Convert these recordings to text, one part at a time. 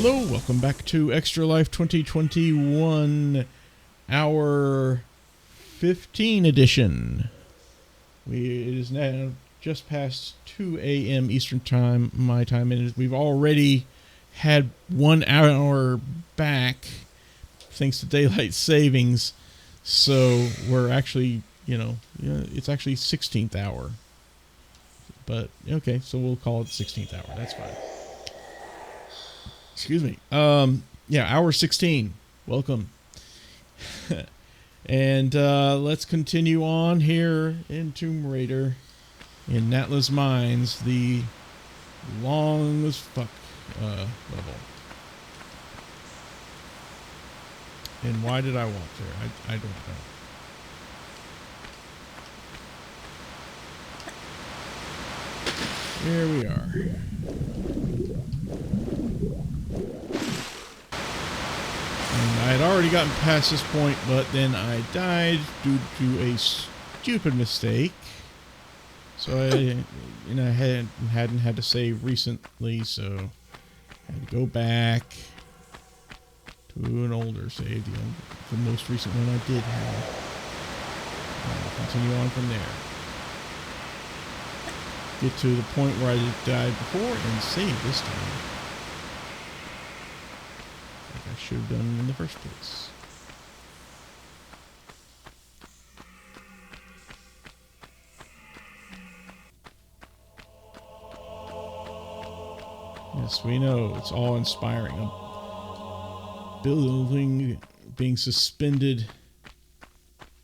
Hello, welcome back to Extra Life 2021, our 15 edition. It is now just past 2 a.m. Eastern Time, my time, and we've already had 1 hour back thanks to daylight savings, so we're actually, it's actually 16th hour. But, okay, so we'll call it 16th hour, that's fine. Excuse me. Hour 16. Welcome. And let's continue on here in Tomb Raider in Natla's Mines, the long as fuck level. And why did I walk there? I don't know. Here we are. I had already gotten past this point, but then I died due to a stupid mistake. So I hadn't had to save recently, so I had to go back to an older save, the most recent one I did have. And I'll continue on from there. Get to the point where I died before and save this time. I should have done in the first place. Yes, we know it's all inspiring. A building being suspended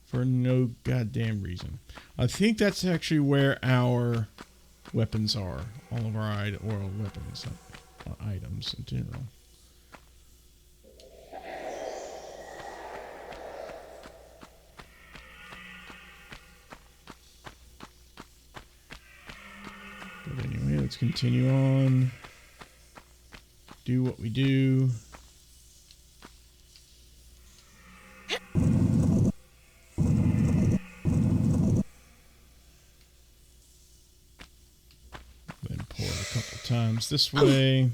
for no goddamn reason. I think that's actually where our weapons are. All of our oil weapons, items in general. But anyway, let's continue on. Do what we do. Then pour it a couple times this way.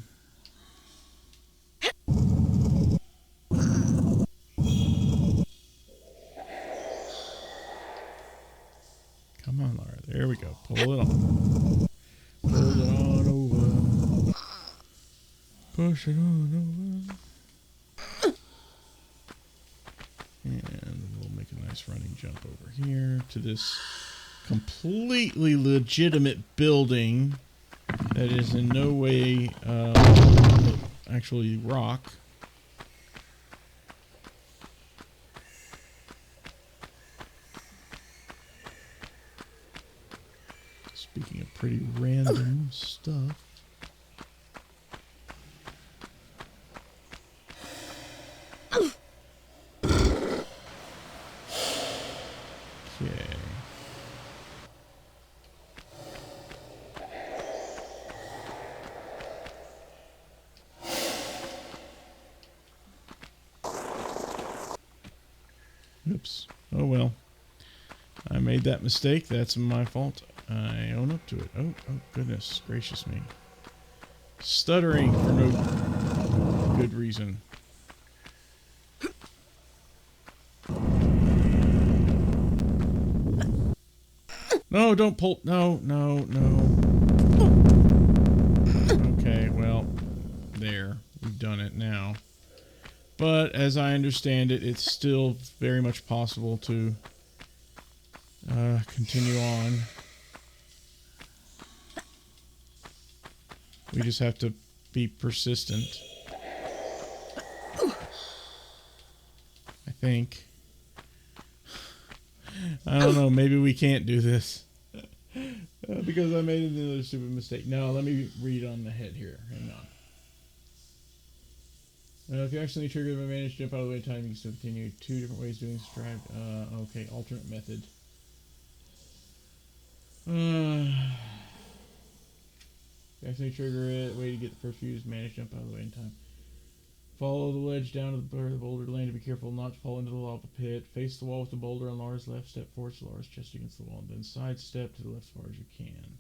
Come on, Laura. There we go. Pull it on. Pull it on over. Push it on over. And we'll make a nice running jump over here to this completely legitimate building that is in no way actually rock. Speaking of pretty random stuff. Okay. Oops. Oh well. I made that mistake. That's my fault. I own up to it. Oh goodness gracious me. Stuttering for no good reason. No, don't pull. No. Okay, well, there. We've done it now. But as I understand it, it's still very much possible to continue on. We just have to be persistent. I think. I don't know, maybe we can't do this. Because I made another stupid mistake. Now, let me read on the head here. Hang on. If you accidentally trigger the managed jump out of the way in time, you can still continue. 2 different ways doing stride. Okay, alternate method. Accidentally trigger it. Way to get the first fuse. Managed jump out of the way in time. Follow the ledge down to the boulder lane to be careful not to fall into the lava pit. Face the wall with the boulder on Laura's left. Step forward to Laura's chest against the wall. And then sidestep to the left as far as you can.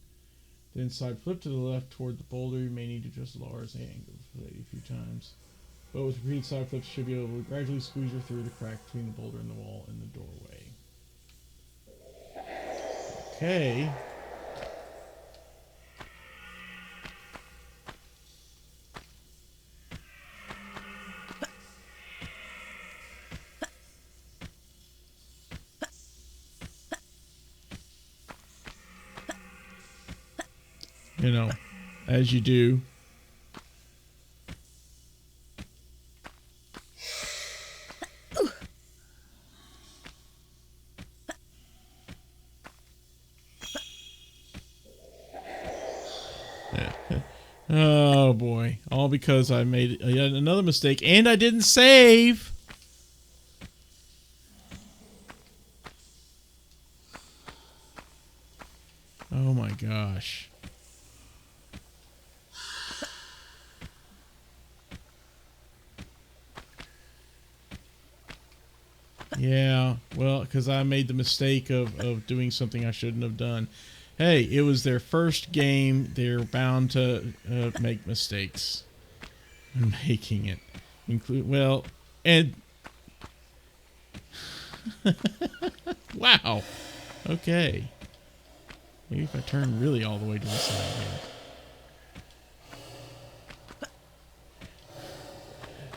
Then side flip to the left toward the boulder. You may need to adjust the lower angle a few times. But with repeated side flips, you should be able to gradually squeeze her through the crack between the boulder and the wall in the doorway. Okay. You know, as you do. Oh boy, all because I made yet another mistake and I didn't save. Oh my gosh. Yeah, well, because I made the mistake of doing something I shouldn't have done. Hey, it was their first game. They're bound to make mistakes. I'm making it. Well, and... wow. Okay. Maybe if I turn really all the way to the side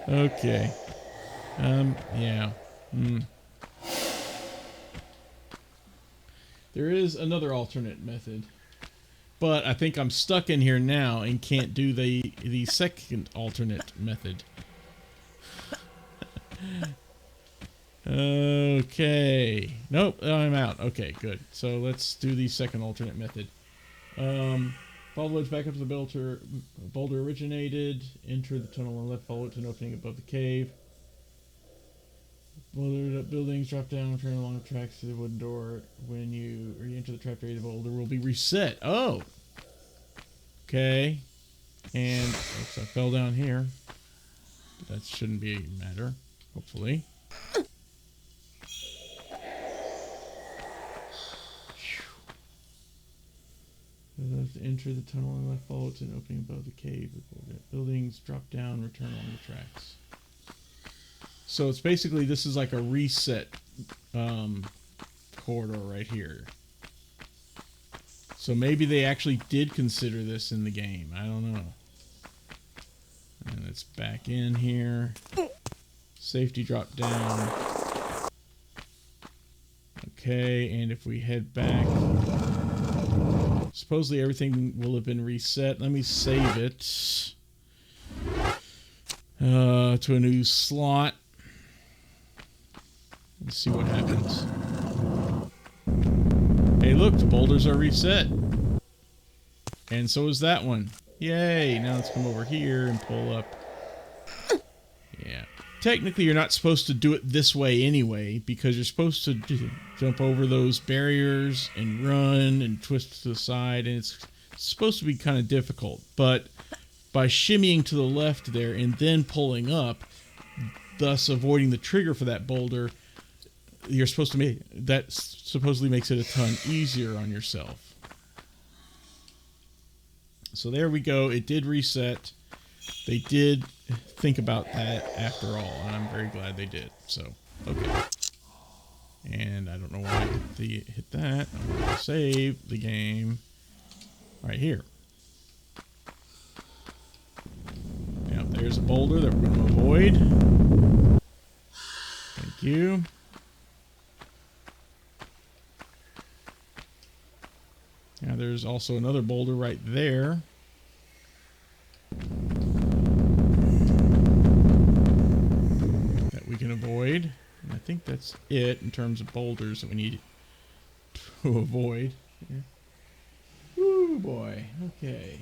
here. Okay. Yeah. There is another alternate method, but I think I'm stuck in here now and can't do the second alternate method. Okay. Nope, I'm out. Okay, good. So let's do the second alternate method. Follow the ledge back up to the boulder originated. Enter the tunnel on the left, follow it to an opening above the cave. Boulder buildings drop down, turn along the tracks to the wooden door. When you re-enter the trap area, the boulder will be reset. Oh! Okay. And, oops, I fell down here. But that shouldn't be a matter, hopefully. Enter the tunnel on the left, follow it to an opening above the cave. The buildings drop down, return along the tracks. So it's basically, this is like a reset corridor right here. So maybe they actually did consider this in the game. I don't know. And it's back in here. Safety drop down. Okay, and if we head back, supposedly everything will have been reset. Let me save it to a new slot. Let's see what happens. Hey, look, the boulders are reset. And so is that one. Yay! Now let's come over here and pull up. Yeah. Technically, you're not supposed to do it this way anyway, because you're supposed to jump over those barriers and run and twist to the side, and it's supposed to be kind of difficult. But by shimmying to the left there and then pulling up, thus avoiding the trigger for that boulder, you're supposed to make that supposedly makes it a ton easier on yourself. So there we go. It did reset. They did think about that after all, and I'm very glad they did. So, okay. And I don't know why I hit that. I'm going to save the game right here. Now, there's a boulder that we're going to avoid. Thank you. Now there's also another boulder right there. That we can avoid. And I think that's it in terms of boulders that we need to avoid. Here. Woo boy. Okay.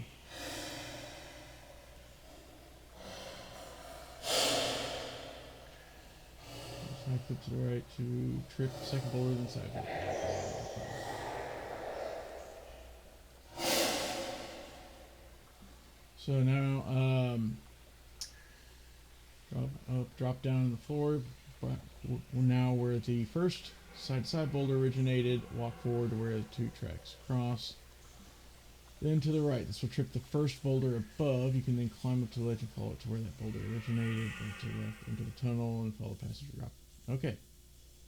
Side flip to the right to trip second boulder, then side flip. So now, drop down on the floor. Now where the first side-to-side boulder originated, walk forward to where the two tracks cross. Then to the right. This will trip the first boulder above. You can then climb up to the ledge and follow it to where that boulder originated. Then to the left into the tunnel and follow the passage route. Okay.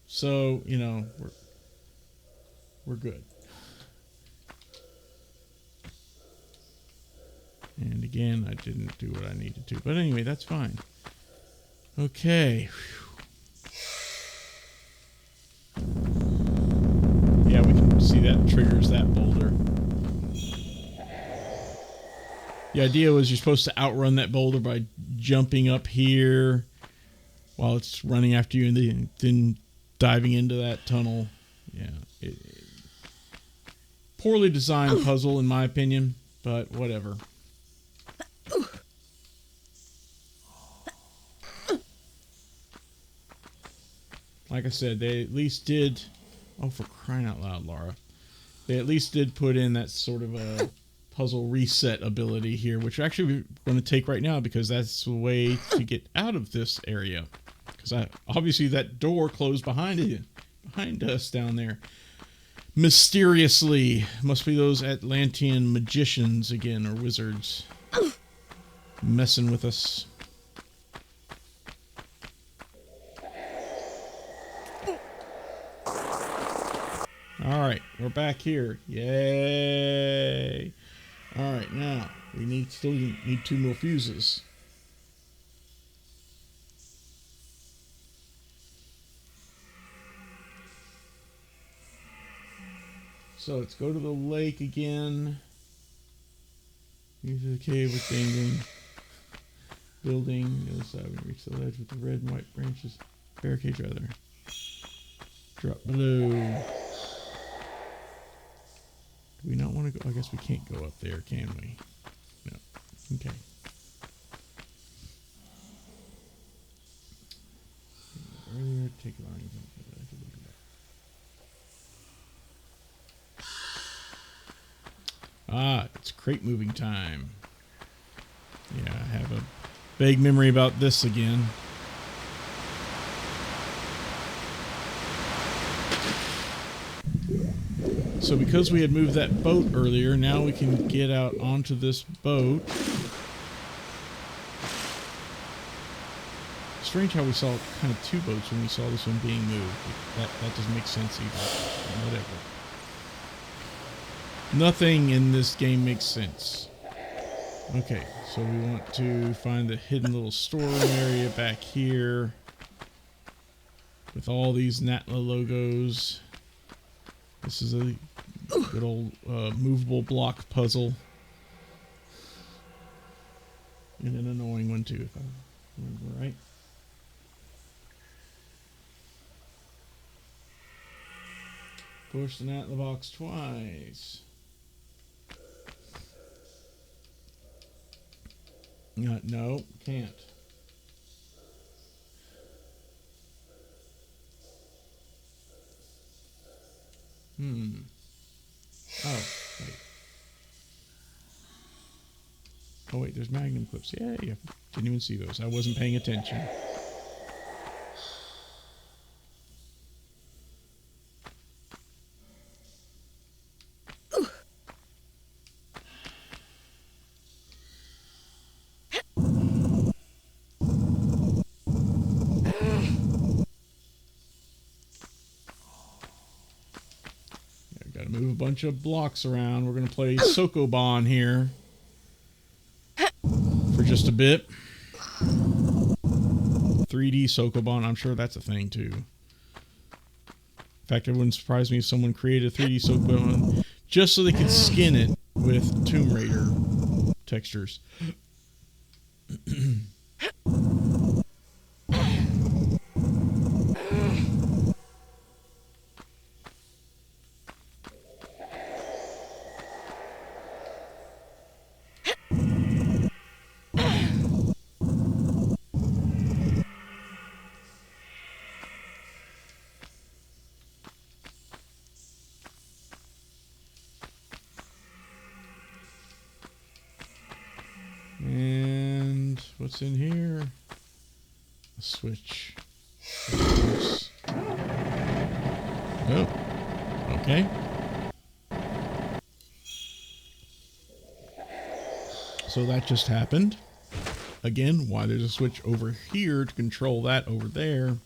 So, you know, we're good. And again, I didn't do what I needed to. But anyway, that's fine. Okay. Yeah, we can see that triggers that boulder. The idea was you're supposed to outrun that boulder by jumping up here while it's running after you and then diving into that tunnel. Yeah. Poorly designed puzzle, in my opinion, but whatever. Like I said, they at least did... Oh, for crying out loud, Laura. They at least did put in that sort of a puzzle reset ability here, which actually we're going to take right now because that's the way to get out of this area. Because obviously that door closed behind us down there. Mysteriously. Must be those Atlantean magicians again, or wizards. Messing with us. Alright, we're back here. Yay! Alright, now, we still need 2 more fuses. So let's go to the lake again. Into the cave with dangling building. The other side, we reach the ledge with the red and white branches. Barricade rather. Drop below. Do we not want to go? I guess we can't go up there, can we? No. Okay. Earlier, take lines. Ah, it's crate moving time. Yeah, I have a vague memory about this again. So because we had moved that boat earlier, now we can get out onto this boat. Strange how we saw kind of 2 boats when we saw this one being moved. That doesn't make sense either. Whatever. Nothing in this game makes sense. Okay, so we want to find the hidden little storeroom area back here with all these Natla logos. This is a good old movable block puzzle. And an annoying one too, if I remember right. Push the Natla box twice. No, can't. Oh, wait. Oh, wait, there's magnum clips. Yeah, didn't even see those. I wasn't paying attention. Move a bunch of blocks around. We're going to play Sokoban here for just a bit. 3D Sokoban. I'm sure that's a thing too. In fact, it wouldn't surprise me if someone created a 3D Sokoban just so they could skin it with Tomb Raider textures. And what's in here? A switch. Oh, okay. So that just happened. Again, why there's a switch over here to control that over there.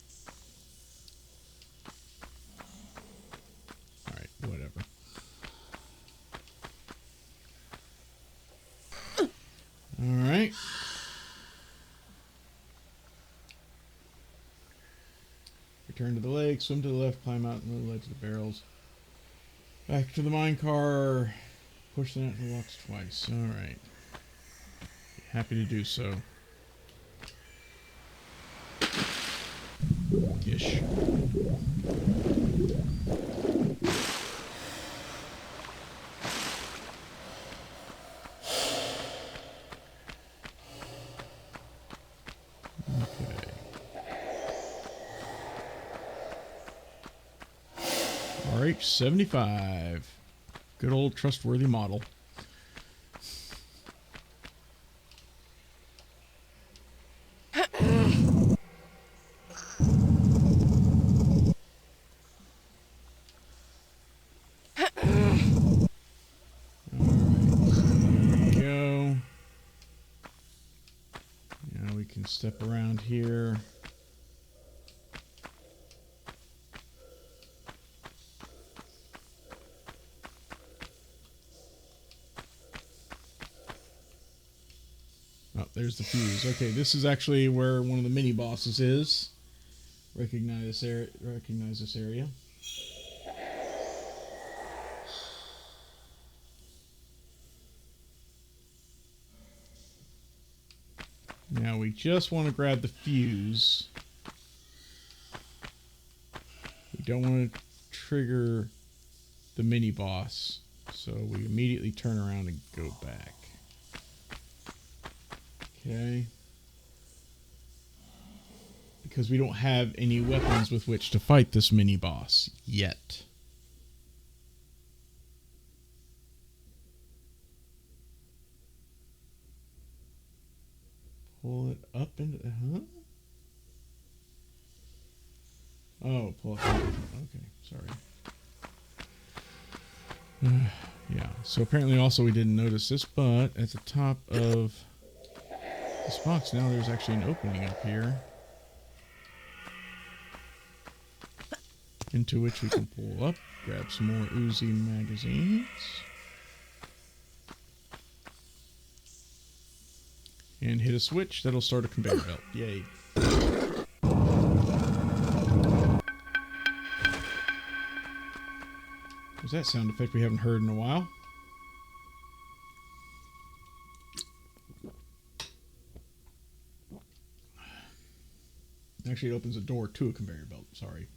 Alright, whatever. Alright. Return to the lake, swim to the left, climb out and move the ledge to the barrels. Back to the mine car. Push the Natla locks twice. Alright. Happy to do so. Ish. RH-75. Good old trustworthy model. Step around here. Oh, there's the fuse. Okay, this is actually where one of the mini bosses is. Recognize this area. Now we just want to grab the fuse. We don't want to trigger the mini boss, so we immediately turn around and go back. Okay. Because we don't have any weapons with which to fight this mini boss yet. Pull it up into the... Huh? Oh, pull it up. Okay, sorry. Yeah, so apparently also we didn't notice this, but at the top of this box now there's actually an opening up here into which we can pull up, grab some more Uzi magazines. And hit a switch that'll start a conveyor belt. Yay. There's that sound effect we haven't heard in a while. Actually, it opens a door to a conveyor belt. Sorry.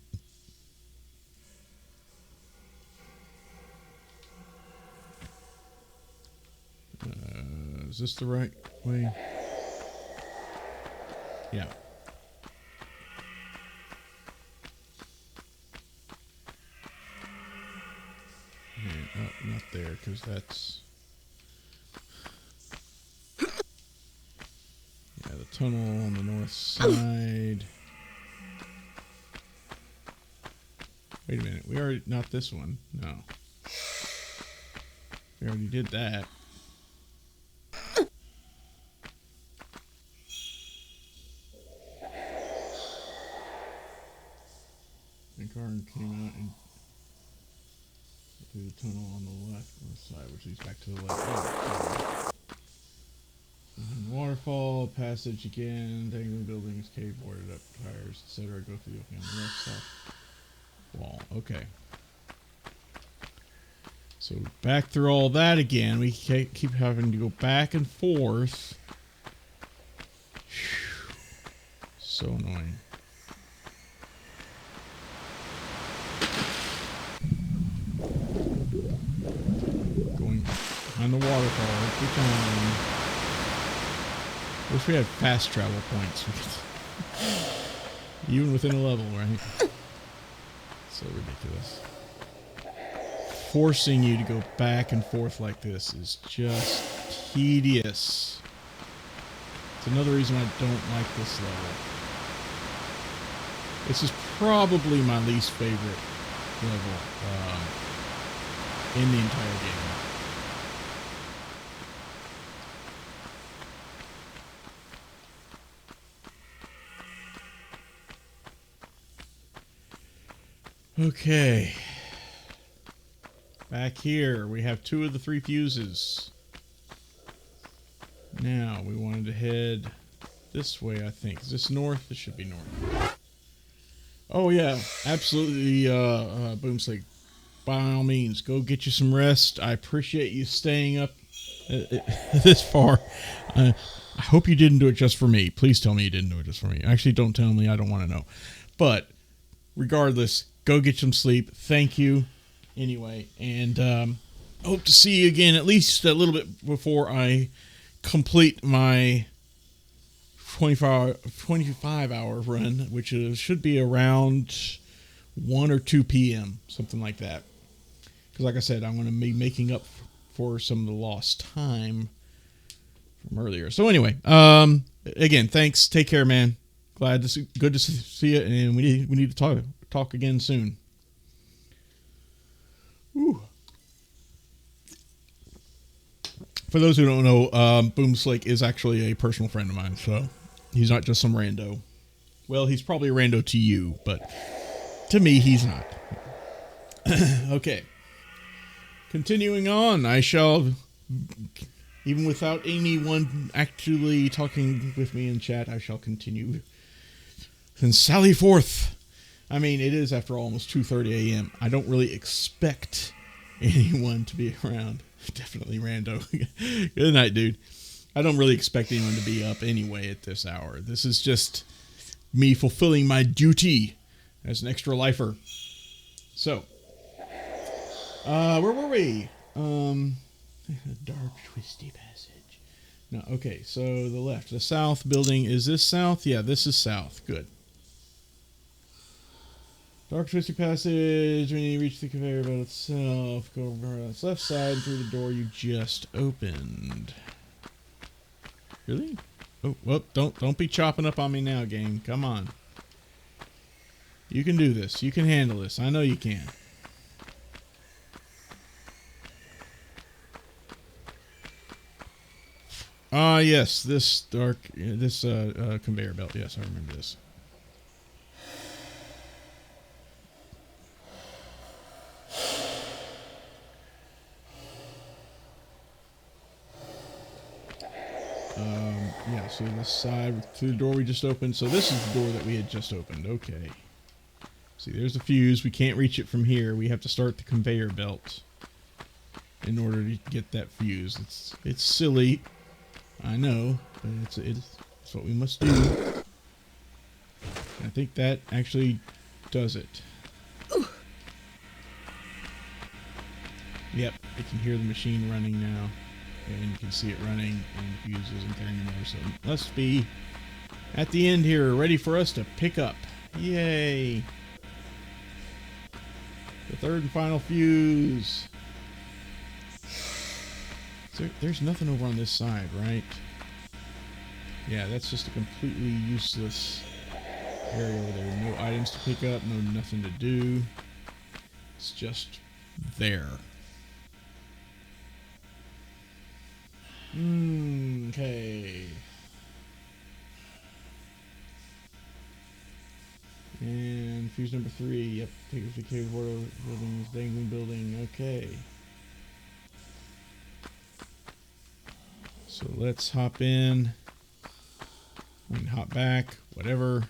Is this the right way? Yeah. Okay, oh, not there, because that's... Yeah, the tunnel on the north side. Wait a minute, we already... Not this one. No. We already did that. The car came out and through the tunnel on the left side, which leads back to the left. Oh, waterfall, passage again, dangling buildings, cave boarded up, tires, etc. Go through the opening on the left side wall. Okay. So back through all that again. We keep having to go back and forth. Whew. So annoying. Going on the waterfall every time. Wish we had fast travel points. Even within a level, right? So ridiculous. Forcing you to go back and forth like this is just tedious. It's another reason I don't like this level. This is probably my least favorite level in the entire game. Okay. Back here, we have 2 of the 3 fuses. Now, we wanted to head this way, I think. Is this north? This should be north. Oh, yeah. Absolutely, Boomslick. By all means, go get you some rest. I appreciate you staying up this far. I hope you didn't do it just for me. Please tell me you didn't do it just for me. Actually, don't tell me. I don't want to know. But, regardless, go get some sleep. Thank you. Anyway, and hope to see you again at least a little bit before I complete my 25-hour run, which should be around 1 or 2 p.m., something like that. Because like I said, I'm going to be making up for some of the lost time from earlier. So anyway, again, thanks. Take care, man. Good to see you, and we need to talk again soon. Whew. For those who don't know, Boomslick is actually a personal friend of mine, so he's not just some rando. Well, he's probably a rando to you, but to me, he's not. Okay. Continuing on, I shall, even without anyone actually talking with me in chat, I shall continue and sally forth. I mean, it is, after all, almost 2:30 a.m. I don't really expect anyone to be around. Definitely rando. Good night, dude. I don't really expect anyone to be up anyway at this hour. This is just me fulfilling my duty as an extra lifer. So, where were we? Dark, twisty passage. No, okay, so the left. The south building. Is this south? Yeah, this is south. Good. Dark, twisty passage. When you reach the conveyor belt itself, go over on its left side through the door you just opened. Really? Oh, well, don't be chopping up on me now, game. Come on. You can do this. You can handle this. I know you can. Yes, this conveyor belt. Yes, I remember this. Yeah, so this side through the door we just opened. So this is the door that we had just opened. Okay. See, there's the fuse. We can't reach it from here. We have to start the conveyor belt in order to get that fuse. It's silly, I know, but it's what we must do. And I think that actually does it. Yep, I can hear the machine running now. And you can see it running, and the fuse isn't there anymore, so it must be at the end here, ready for us to pick up. Yay! The third and final fuse. So there's nothing over on this side, right? Yeah, that's just a completely useless area over there. No items to pick up, no nothing to do. It's just there. Okay. And fuse number 3. Yep, take us to Skateboarder building, dangling building. Okay. So let's hop in. We can hop back, whatever.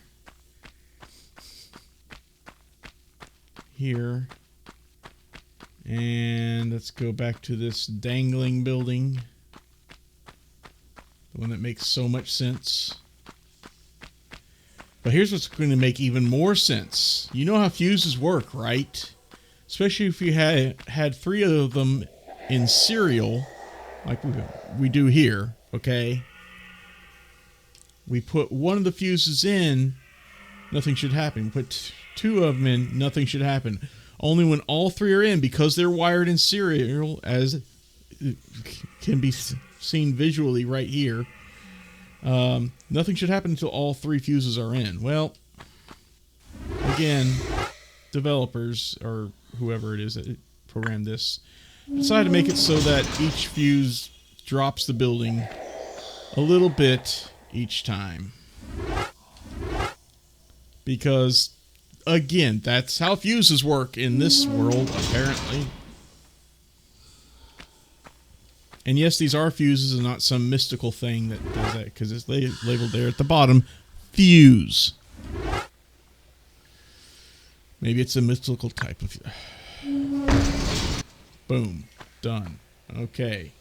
Here. And let's go back to this dangling building. The one that makes so much sense. But here's what's going to make even more sense. You know how fuses work, right? Especially if you had 3 of them in serial, like we do here, okay? We put one of the fuses in, nothing should happen. Put 2 of them in, nothing should happen. Only when all 3 are in, because they're wired in serial, as can be seen visually right here, nothing should happen until all 3 fuses are in. Well, again, developers, or whoever it is that programmed this, decided to make it so that each fuse drops the building a little bit each time. Because again, that's how fuses work in this world, apparently. And yes, these are fuses and not some mystical thing that does that, because it's labeled there at the bottom, fuse. Maybe it's a mystical type of... Boom. Done. Okay.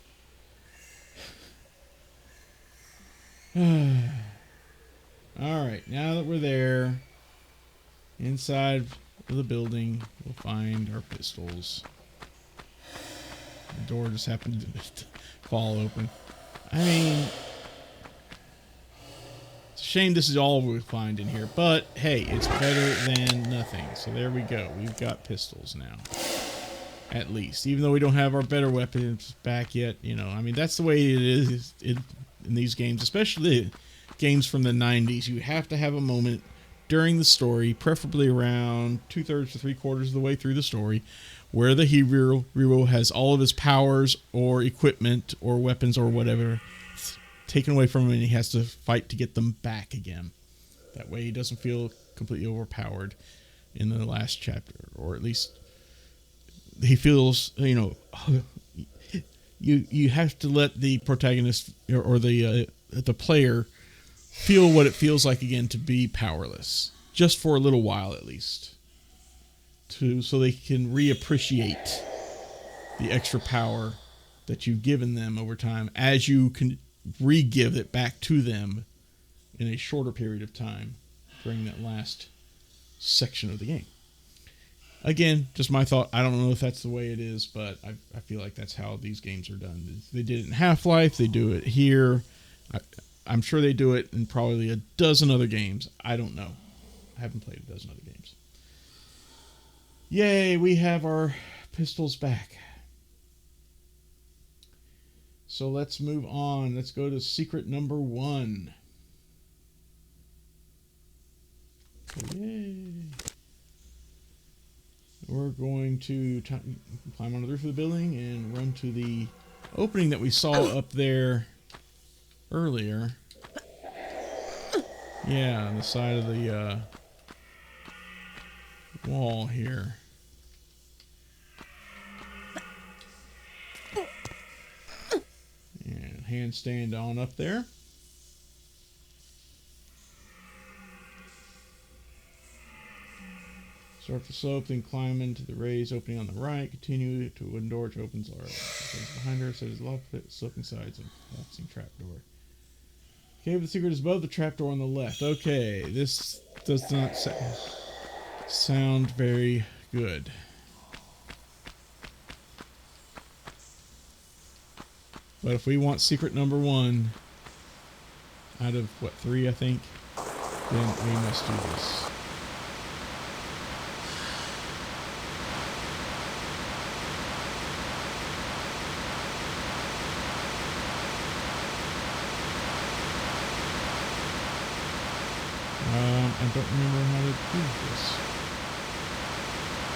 Alright, now that we're there, inside of the building, we'll find our pistols. The door just happened to fall open. I mean, it's a shame this is all we find in here, but hey, it's better than nothing. So there we go. We've got pistols now. At least. Even though we don't have our better weapons back yet, you know, I mean, that's the way it is in these games, especially games from the 90s. You have to have a moment during the story, preferably around 2/3 to 3/4 of the way through the story, where the hero has all of his powers or equipment or weapons or whatever taken away from him, and he has to fight to get them back again. That way he doesn't feel completely overpowered in the last chapter, or at least he feels, you know, you have to let the protagonist or the player feel what it feels like again to be powerless, just for a little while at least, so they can reappreciate the extra power that you've given them over time, as you can re-give it back to them in a shorter period of time during that last section of the game. Again, just my thought. I don't know if that's the way it is, but I feel like that's how these games are done. They did it in Half-Life. They do it here. I'm sure they do it in probably a dozen other games. I don't know. I haven't played a dozen other games. Yay, we have our pistols back. So let's move on. Let's go to secret number 1. Yay. We're going to climb on the roof of the building and run to the opening that we saw up there earlier. Yeah, on the side of the wall here. And handstand on up there. Start the slope, then climb into the raised opening on the right. Continue to a wooden door which opens behind her. So there's a lot of sloping sides and collapsing trapdoor. Okay, but the secret is above the trapdoor on the left. Okay, this does not sound very good. But if we want secret number 1 out of, what, 3, I think, then we must do this. I don't remember how to do this.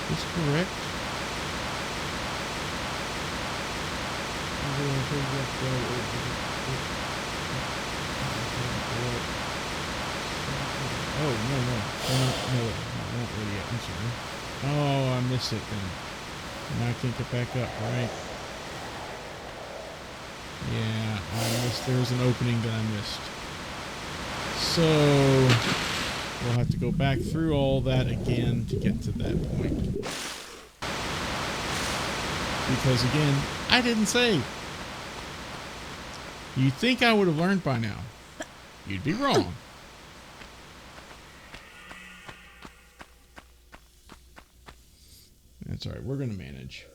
Is this correct? Oh, no. Not ready yet. I'm sorry. Oh, I missed it then. Now I can't get back up, right? Yeah, I missed. There was an opening that I missed. So we'll have to go back through all that again to get to that point. Because again, I didn't save. You'd think I would have learned by now. You'd be wrong. That's alright, we're going to manage.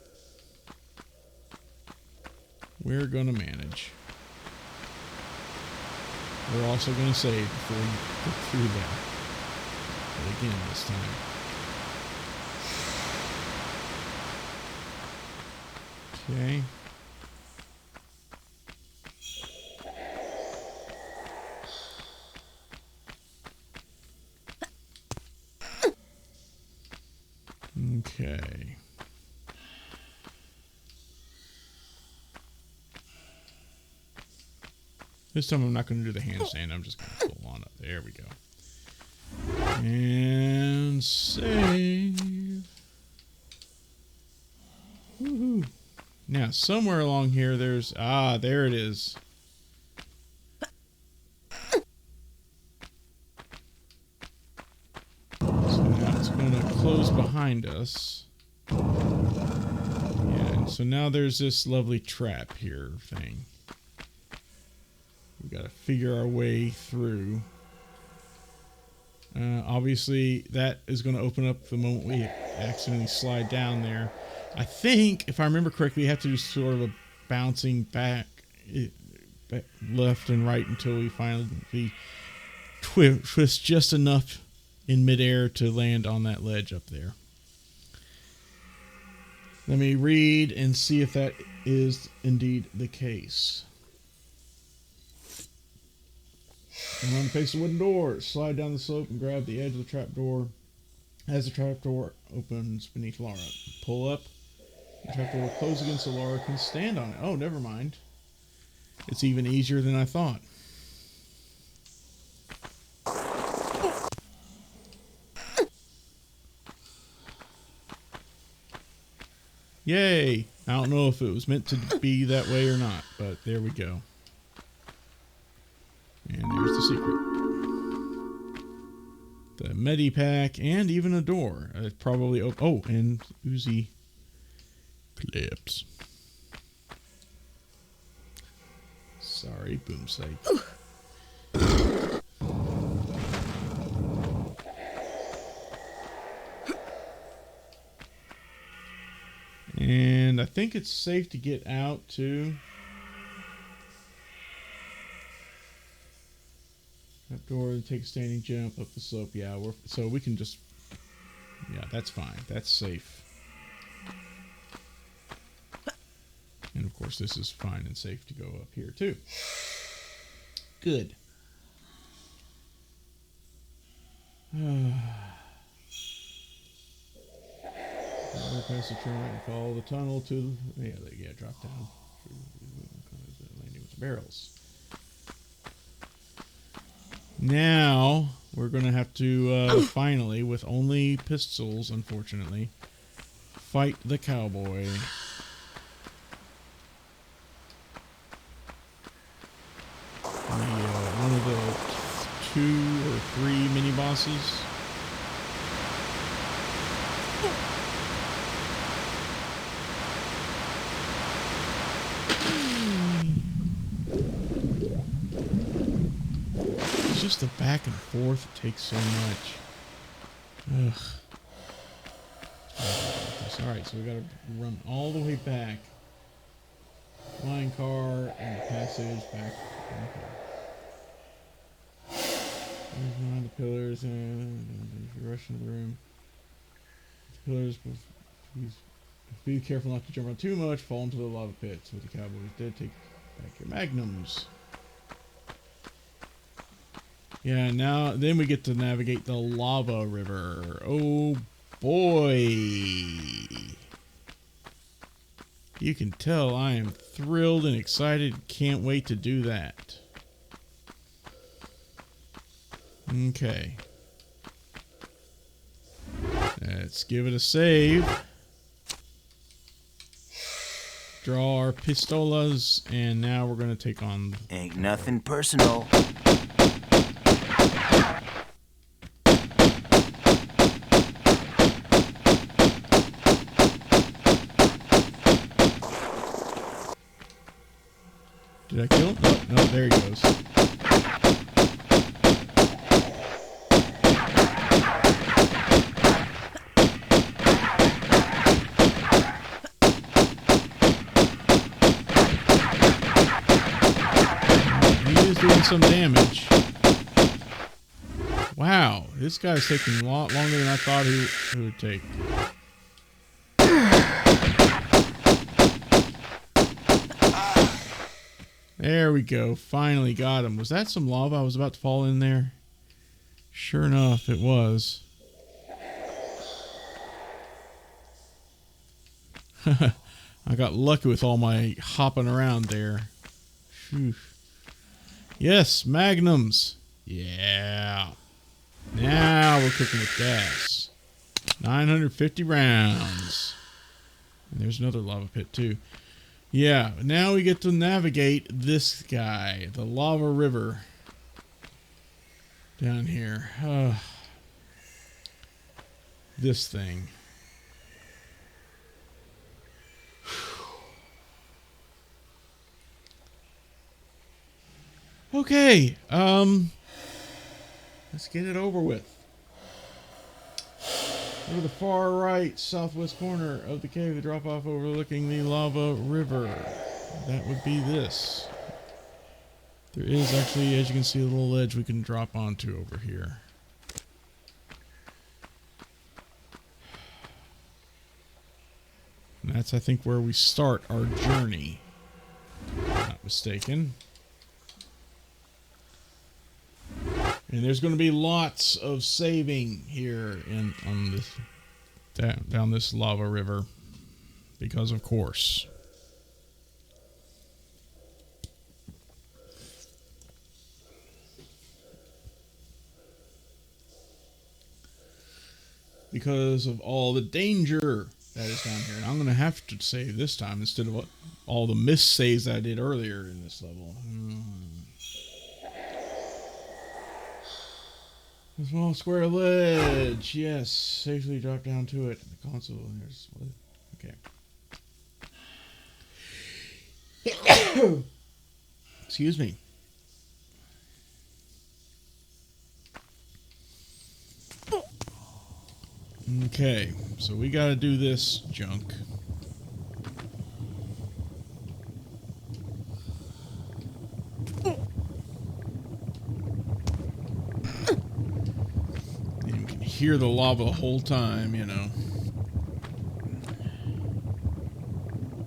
We're going to manage. We're also going to save before we get through that. But again, this time. Okay. Okay. This time I'm not going to do the handstand. I'm just going to pull on up. There we go. And and save. Woohoo. Now, somewhere along here, there's... Ah, there it is. So now it's going to close behind us. Yeah, and so now there's this lovely trap here thing. We got to figure our way through. Obviously, that is going to open up the moment we accidentally slide down there. I think, if I remember correctly, we have to do sort of a bouncing back left and right until we finally twist just enough in midair to land on that ledge up there. Let me read and see if that is indeed the case. And run face the wooden door. Slide down the slope and grab the edge of the trapdoor. As the trapdoor opens beneath Laura, pull up. The trapdoor will close again so Laura can stand on it. Oh, never mind. It's even easier than I thought. Yay! I don't know if it was meant to be that way or not, but there we go. And there's the secret. The Medipack and even a door. Probably... Oh, and Uzi clips. Sorry, boom sake. And I think it's safe to get out too. That door, take a standing jump up the slope. Yeah, so we can just... Yeah, that's fine. That's safe. And of course, this is fine and safe to go up here too. Good. Past the train and follow the tunnel to... Yeah, drop down. Landing with the barrels. Now, we're going to have to, finally, with only pistols, unfortunately, fight the cowboy. One of the 2 or 3 mini-bosses. Just the back and forth, it takes so much. Ugh. Alright, so we gotta run all the way back. Flying car and the passage back. Okay. There's one of the pillars and if you rush into the room. The pillars, please be careful not to jump around too much, fall into the lava pits. With the cowboys dead, take back your magnums. Yeah, now, then we get to navigate the lava river. Oh, boy. You can tell I am thrilled and excited. Can't wait to do that. Okay. Let's give it a save. Draw our pistolas, and now we're going to take on... Ain't nothing personal. Did I kill him? No, no, there he goes. He is doing some damage. Wow, this guy's taking a lot longer than I thought he would take. There we go. Finally got him. Was that some lava I was about to fall in there? Sure enough, it was. I got lucky with all my hopping around there. Whew. Yes, magnums. Yeah. Now we're cooking with gas. 950 rounds. And there's another lava pit too. Yeah, now we get to navigate this guy, the lava river. Down here. This thing. Okay, let's get it over with. Go to the far right, southwest corner of the cave, the drop off overlooking the lava river. That would be this. There is actually, as you can see, a little ledge we can drop onto over here. And that's, I think, where we start our journey. If I'm not mistaken. And there's going to be lots of saving here on this down this lava river, because of course. Because of all the danger that is down here. And I'm going to have to save this time instead of all the miss saves I did earlier in this level. A small square ledge. Yes. Safely drop down to it. The console. There's. Okay. Excuse me. Okay. So we got to do this junk. Hear the lava the whole time, you know.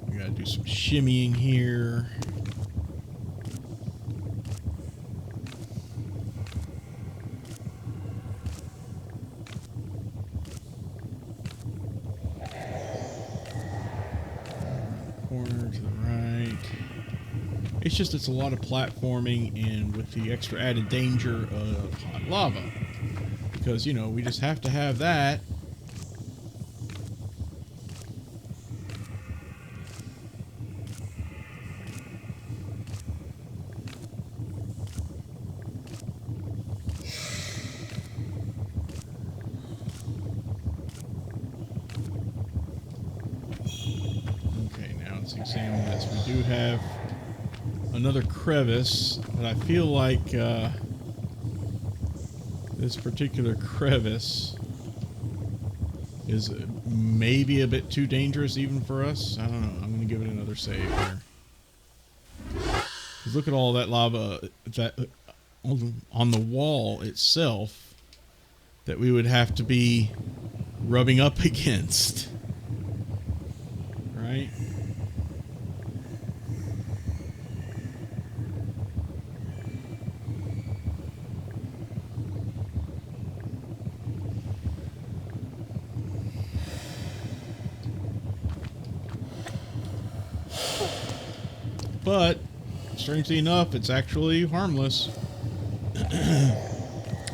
We gotta do some shimmying here. Corner to the right. It's just, it's a lot of platforming, and with the extra added danger of hot lava. Because, you know, we just have to have that. Okay, now let's examine this. We do have another crevice, but I feel like this particular crevice is maybe a bit too dangerous even for us. I don't know. I'm going to give it another save here. 'Cause look at all that lava that on the wall itself that we would have to be rubbing up against. Right? But, strangely enough, it's actually harmless.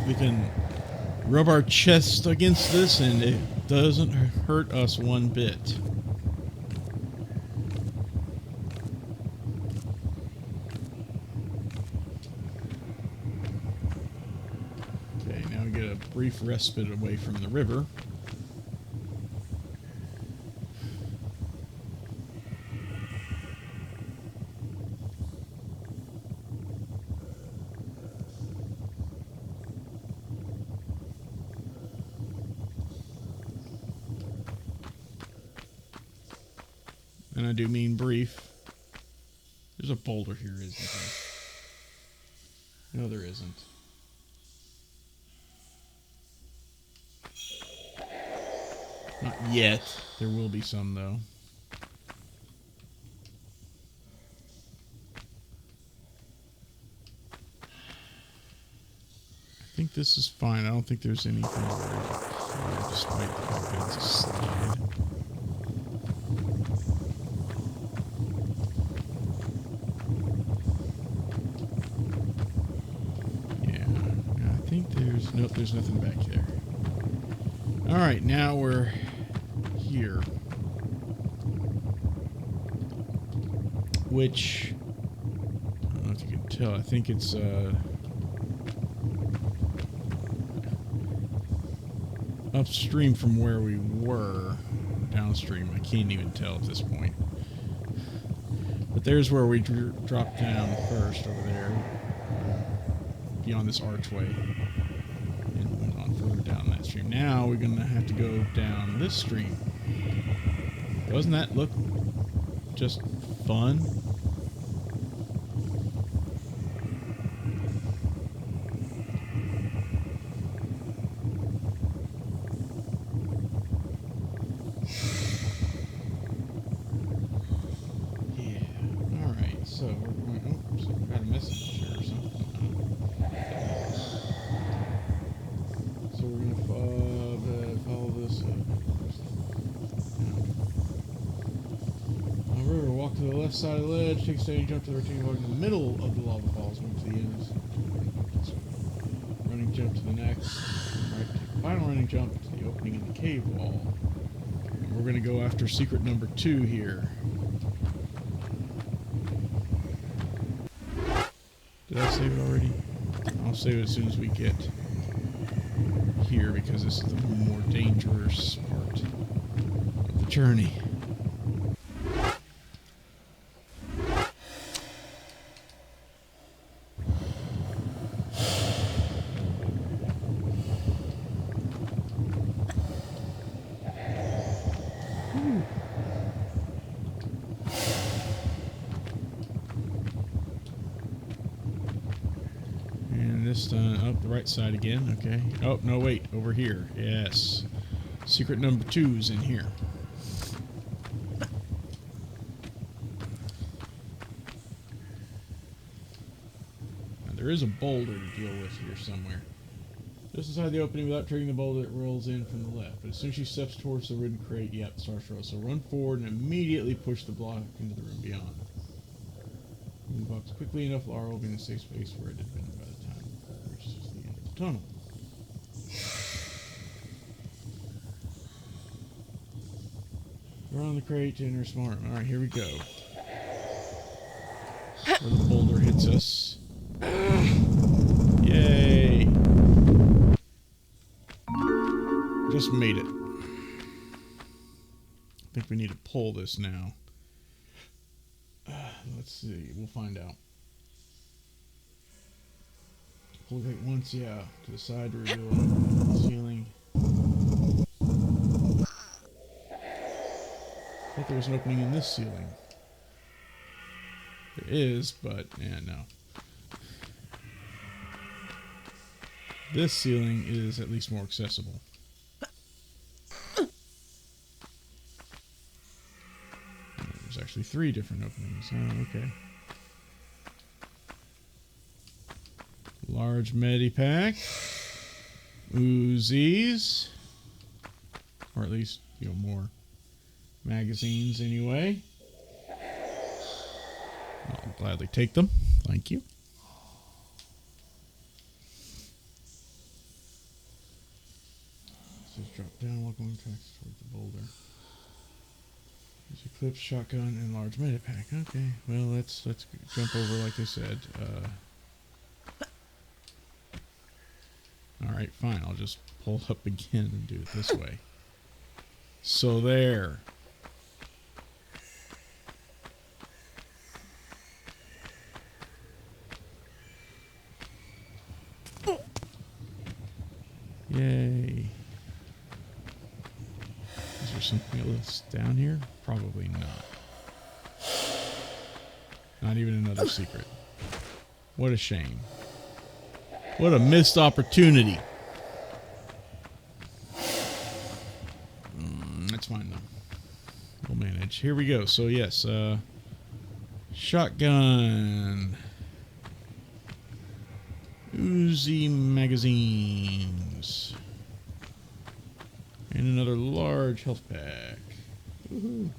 We can rub our chest against this and it doesn't hurt us one bit. Okay, now we get a brief respite away from the river. And I do mean brief. There's a boulder here, isn't there? No, there isn't. Not yet. There will be some, though. I think this is fine. I don't think there's anything there, despite the fact that it's a slide. Nope, there's nothing back there. Alright, now we're here. Which, I don't know if you can tell, I think it's upstream from where we were. Downstream, I can't even tell at this point. But there's where we dropped down first, over there. Beyond this archway. And went on further down that stream. Now we're going to have to go down this stream. Doesn't that look just fun? So we're going, oops, we got a message here or something. So we're going to follow this. River, walk to the left side of the ledge, take a steady jump to the rectangle walk in the middle of the lava falls, move to the end. Running jump to the next. Right, take a final running jump to the opening in the cave wall. And we're going to go after secret number 2 here. Did I save it already? I'll save it as soon as we get here because this is the more dangerous part of the journey. This time up the right side again. Okay. Oh no, wait, over here. Yes. Secret number 2's in here. Now, there is a boulder to deal with here somewhere. Just inside the opening, without triggering the boulder, it rolls in from the left. But as soon as she steps towards the wooden crate, yep, it starts to roll. So run forward and immediately push the block into the room beyond. Move the box quickly enough, Laura will be in a safe space where it had been by the time it reaches the end of the tunnel. Around the crate to enter a small room. Alright, here we go. Where the boulder hits us. Yay! Just made it. I think we need to pull this now. Let's see. We'll find out. Pull it once, yeah, to the side to reveal the ceiling. I thought there was an opening in this ceiling. There is, but yeah, no. This ceiling is at least more accessible. There's actually 3 different openings. Oh, okay. Large medipack. Uzis. Or at least, you know, more magazines anyway. I'll gladly take them. Thank you. Let's just drop down while going tracks toward the boulder. There's a clip, shotgun, and large medipack. Okay, well let's jump over like they said. Alright, fine. I'll just pull up again and do it this way. So there. Yay. Is there something else down here? Probably not. Not even another secret. What a shame. What a missed opportunity. That's fine though. We'll manage. Here we go. So yes, shotgun. Uzi magazines. And another large health pack. Woohoo.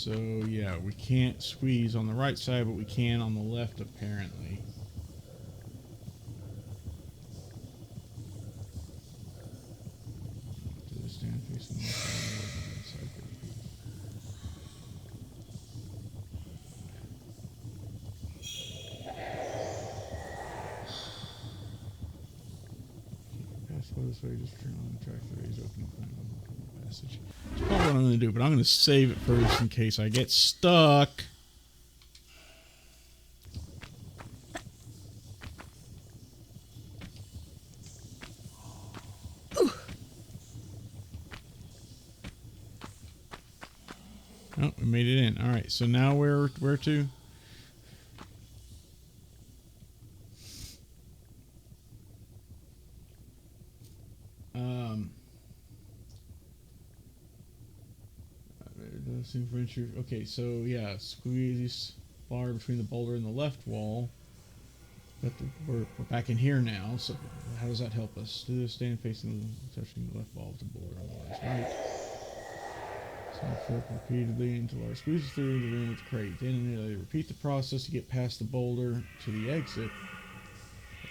So, yeah, we can't squeeze on the right side, but we can on the left, apparently. Do the stand facing the left side. Pass this way, just turn on the track the raise opening passage. That's probably what I'm going to do, but I'm going to save it first in case I get stuck. Oh, we made it in. All right, so now where to? Okay, so yeah, squeeze bar between the boulder and the left wall. But we're back in here now, so how does that help us? Do this stand facing touching the left wall with the boulder on the left right. So flip repeatedly until our squeezes through the room with the crate. Then repeat the process to get past the boulder to the exit.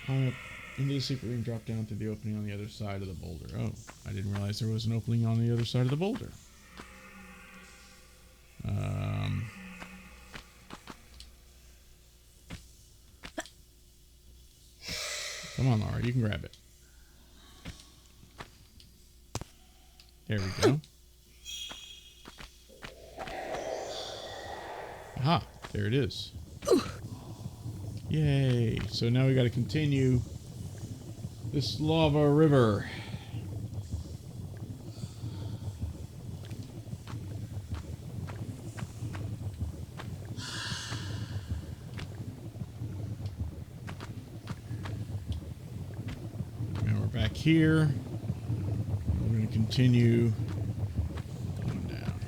Climb up into the secret room, drop down through the opening on the other side of the boulder. Oh, I didn't realize there was an opening on the other side of the boulder. Come on, Laura, you can grab it. There we go. Aha, there it is. Yay. So now we got to continue this lava river. Now we're back here. We're going to continue on down.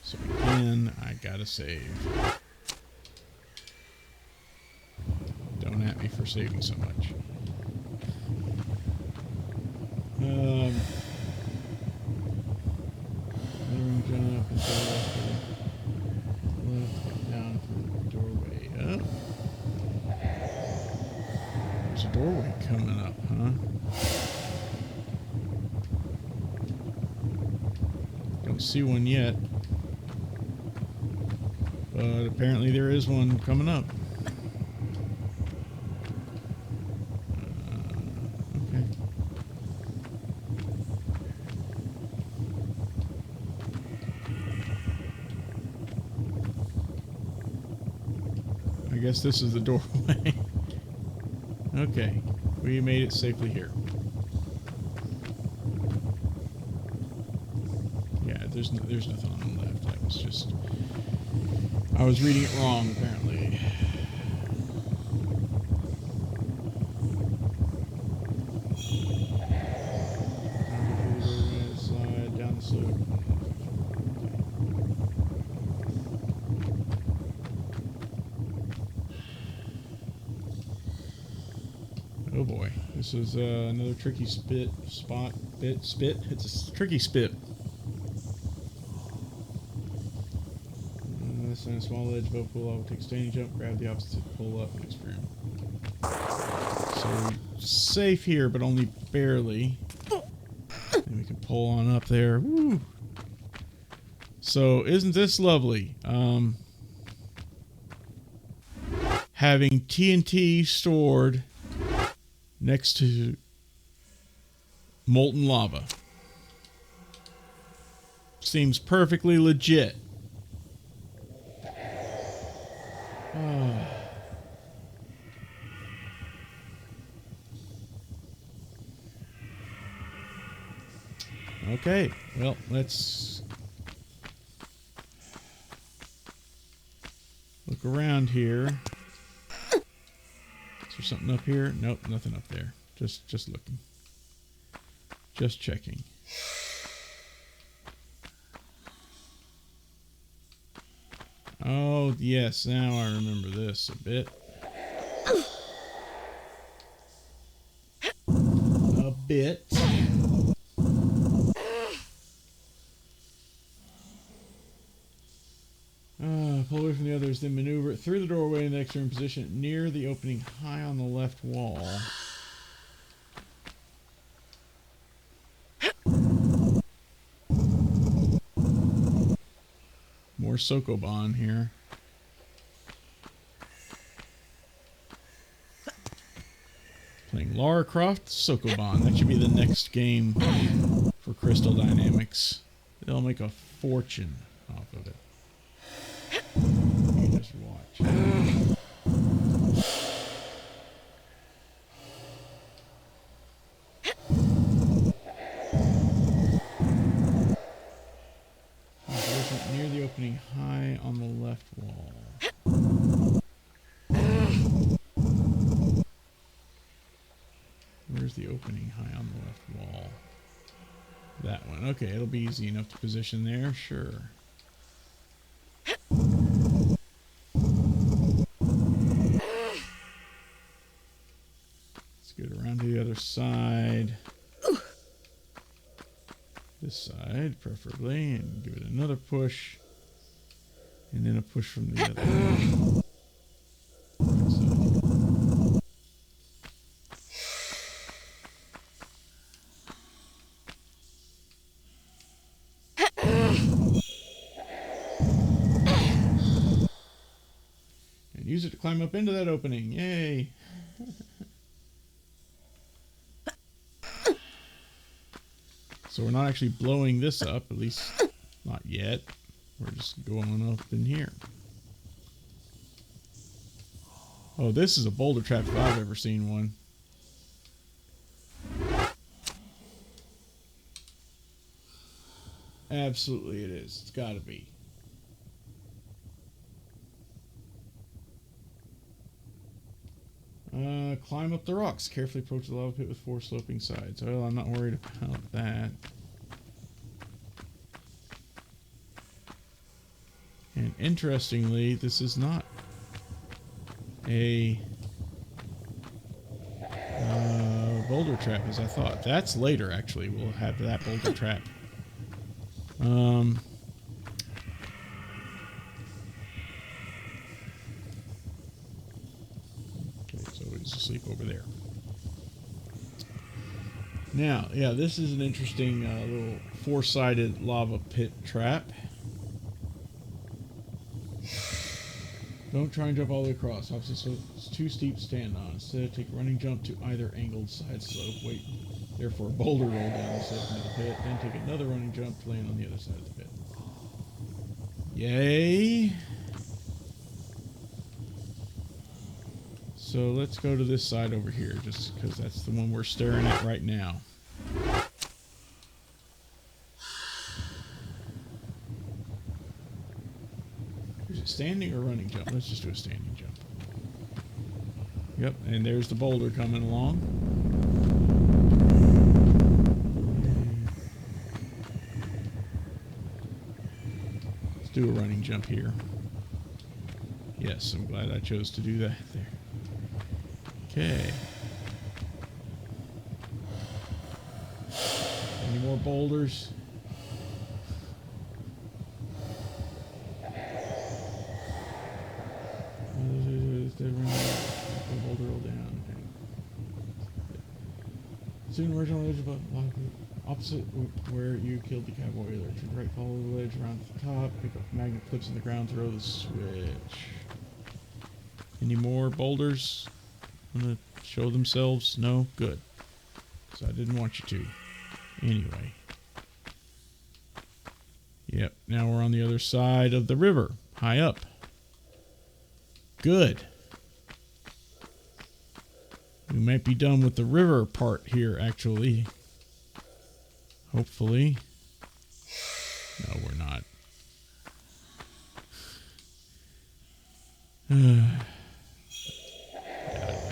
So again, I gotta save. Don't at me for saving so much. Jump and go left, down through the doorway. Oh. There's a doorway coming up, huh? Don't see one yet. But apparently there is one coming up. Okay. I guess this is the doorway. Okay. We made it safely here. Yeah, there's nothing on the left. That was just... I was reading it wrong, apparently. Slide down the slope. Oh boy, this is another tricky spit. It's a tricky spit. And a small ledge above pull off, take a standing jump, grab the opposite, pull up, next room. So safe here, but only barely. And we can pull on up there. Woo! So isn't this lovely? Having TNT stored next to molten lava. Seems perfectly legit. Okay, well, let's look around here. Is there something up here? Nope, nothing up there. Just looking. Just checking. Oh, yes, now I remember this a bit. A bit. doors, then maneuver through the doorway in the next room, position it near the opening high on the left wall. More Sokoban here. Playing Lara Croft Sokoban. That should be the next game for Crystal Dynamics. They'll make a fortune off of it. You just watch. Near the opening high on the left wall. Where's the opening high on the left wall? That one. Okay, it'll be easy enough to position there. Sure. Let's get around to the other side. This side, preferably, and give it another push. And then a push from the other side. And use it to climb up into that opening. Yay! So we're not actually blowing this up, at least not yet. We're just going up in here. Oh, this is a boulder trap if I've ever seen one. Absolutely it is. It's gotta be. Climb up the rocks. Carefully approach the lava pit with 4 sloping sides. Well, I'm not worried about that. And interestingly, this is not a boulder trap as I thought. That's later, actually. We'll have that boulder trap. Asleep over there. Now, yeah, this is an interesting little 4-sided lava pit trap. Don't try and jump all the way across. Obviously, so it's too steep to stand on. Instead, take a running jump to either angled side slope. Wait, therefore, a boulder roll down the slope into the pit. Then take another running jump to land on the other side of the pit. Yay! So let's go to this side over here, just because that's the one we're staring at right now. Is it standing or running jump? Let's just do a standing jump. Yep, and there's the boulder coming along. Let's do a running jump here. Yes, I'm glad I chose to do that there. Okay. Any more boulders? Boulder roll down. Soon emerge on the ledge above, opposite where you killed the cowboy. Turn right, follow the ledge around to the top, pick up magnet clips in the ground, throw the switch. Any more boulders? Gonna show themselves? No? Good. So I didn't want you to. Anyway. Yep, now we're on the other side of the river. High up. Good. We might be done with the river part here, actually. Hopefully. No, we're not.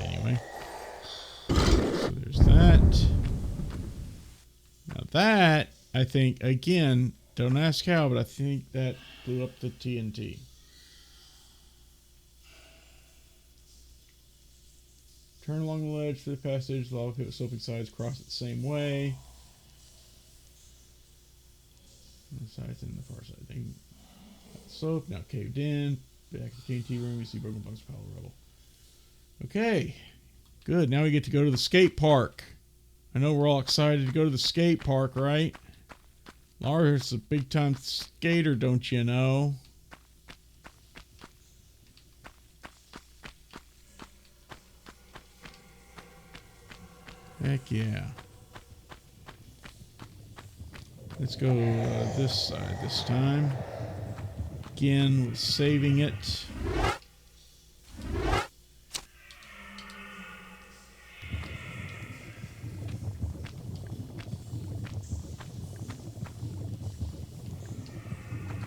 Anyway. So there's that. Now that, I think, again, don't ask how, but I think that blew up the TNT. Turn along the ledge for the passage. The lava pit with sloping sides cross it the same way. The sides and the far side. Slope now caved in. Back to the TNT room, we see broken bunks, pile of rubble. Okay, good. Now we get to go to the skate park. I know we're all excited to go to the skate park, right? Lars is a big-time skater, don't you know? Heck yeah. Let's go this side this time. Again, with saving it.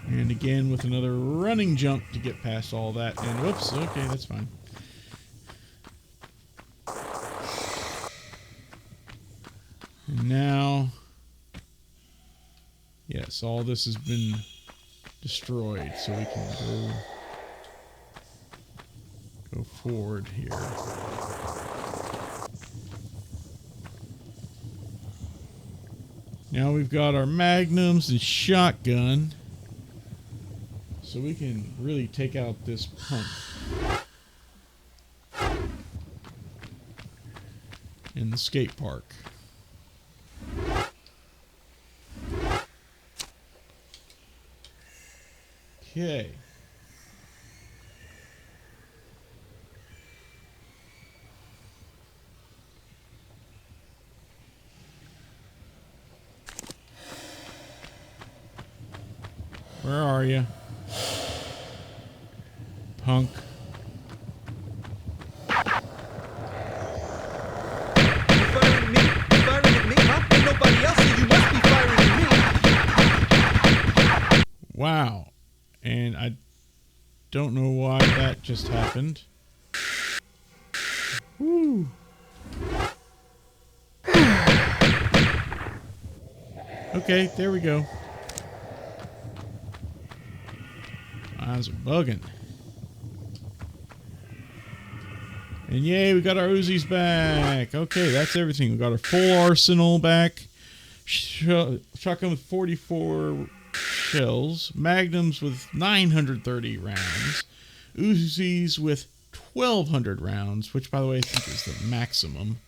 And again with another running jump to get past all that. And whoops, okay, that's fine. And now, yes, all this has been destroyed, so we can go forward here. Now we've got our magnums and shotgun, so we can really take out this punk in the skate park. Okay. Where are you? Punk. Firing at me? Firing at me? Huh? Ain't nobody else, so you must be firing at me. Wow. And I don't know why that just happened. Woo. Okay, there we go. My eyes are bugging. And yay, we got our Uzis back. Okay, that's everything. We got our full arsenal back. Shotgun with 44 shells. Magnums with 930 rounds. Uzis with 1,200 rounds, which, by the way, I think is the maximum.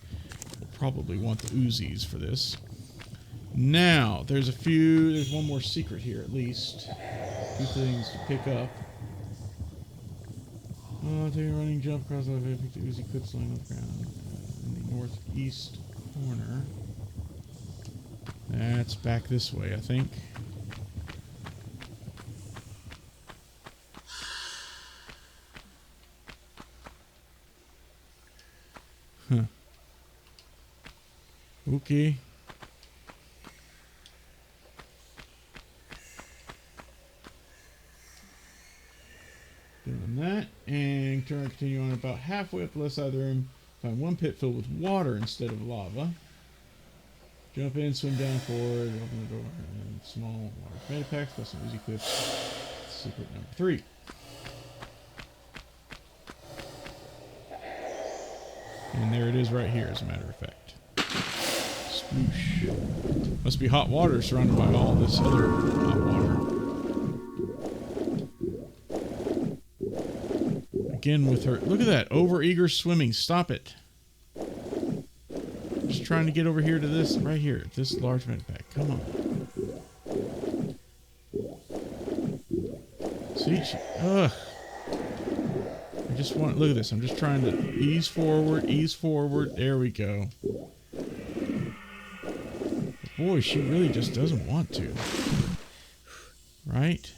We'll probably want the Uzis for this. Now, there's one more secret here, at least. 2 things to pick up. Take a running jump across the elevator, pick the Uzi clips lying on the ground in the northeast corner. That's back this way, I think. Huh. Okay. Doing that, and continue on about halfway up the left side of the room. Find one pit filled with water instead of lava. Jump in, swim down forward, open the door, and small water bed packs, plus some Uzi clips. Secret number 3. And there it is right here, as a matter of fact. Sploosh. Must be hot water surrounded by all this other hot water. Again with her. Look at that. Over-eager swimming. Stop it. Just trying to get over here to this. Right here. This large med pack. Come on. See? Ugh. I just want... Look at this. I'm just trying to ease forward. Ease forward. There we go. But boy, she really just doesn't want to. Right?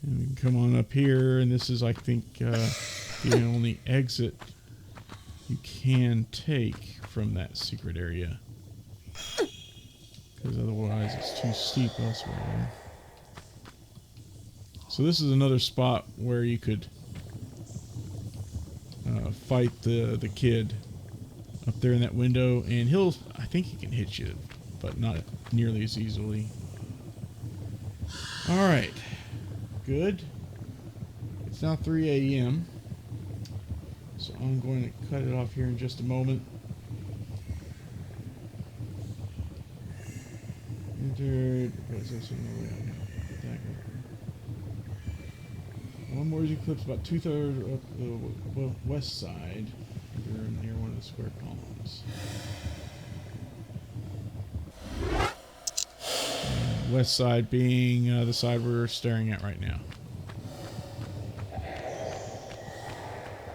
And we can come on up here, and this is, I think, the only exit you can take from that secret area. Because otherwise it's too steep elsewhere. So this is another spot where you could fight the kid up there in that window, and I think he can hit you, but not nearly as easily. Alright. Good. It's now 3 a.m. So I'm going to cut it off here in just a moment. entered. One more eclipse about 2/3 of the west side. You're near one of the square columns. West side being the side we're staring at right now.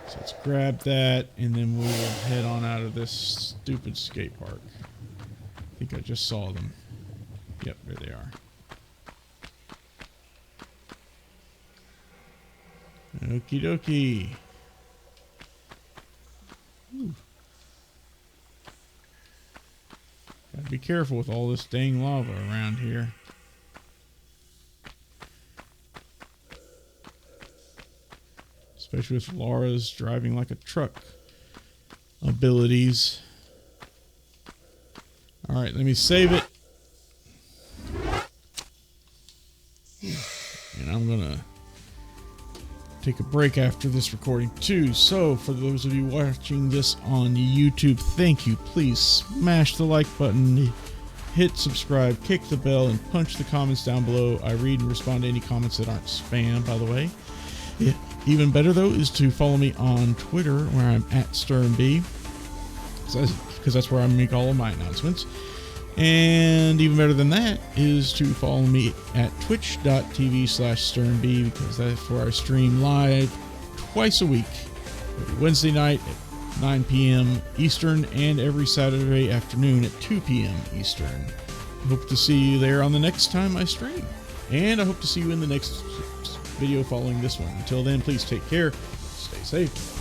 So let's grab that, and then we will head on out of this stupid skate park. I think I just saw them. Yep, there they are. Okie dokie. Ooh. Gotta be careful with all this dang lava around here. Especially with Laura's driving like a truck abilities. Alright, let me save it. And I'm gonna take a break after this recording too. So for those of you watching this on YouTube, thank you. Please smash the like button, hit subscribe, kick the bell, and punch the comments down below. I read and respond to any comments that aren't spam, by the way. Yeah. Even better though is to follow me on Twitter, where I'm at sturm-b, because that's where I make all of my announcements. And even better than that is to follow me at twitch.tv/sturm-b, because that's where I stream live twice a week, every Wednesday night at 9 p.m. Eastern and every Saturday afternoon at 2 p.m. Eastern. I hope to see you there on the next time I stream, and I hope to see you in the next video following this one. Until then, please take care, stay safe.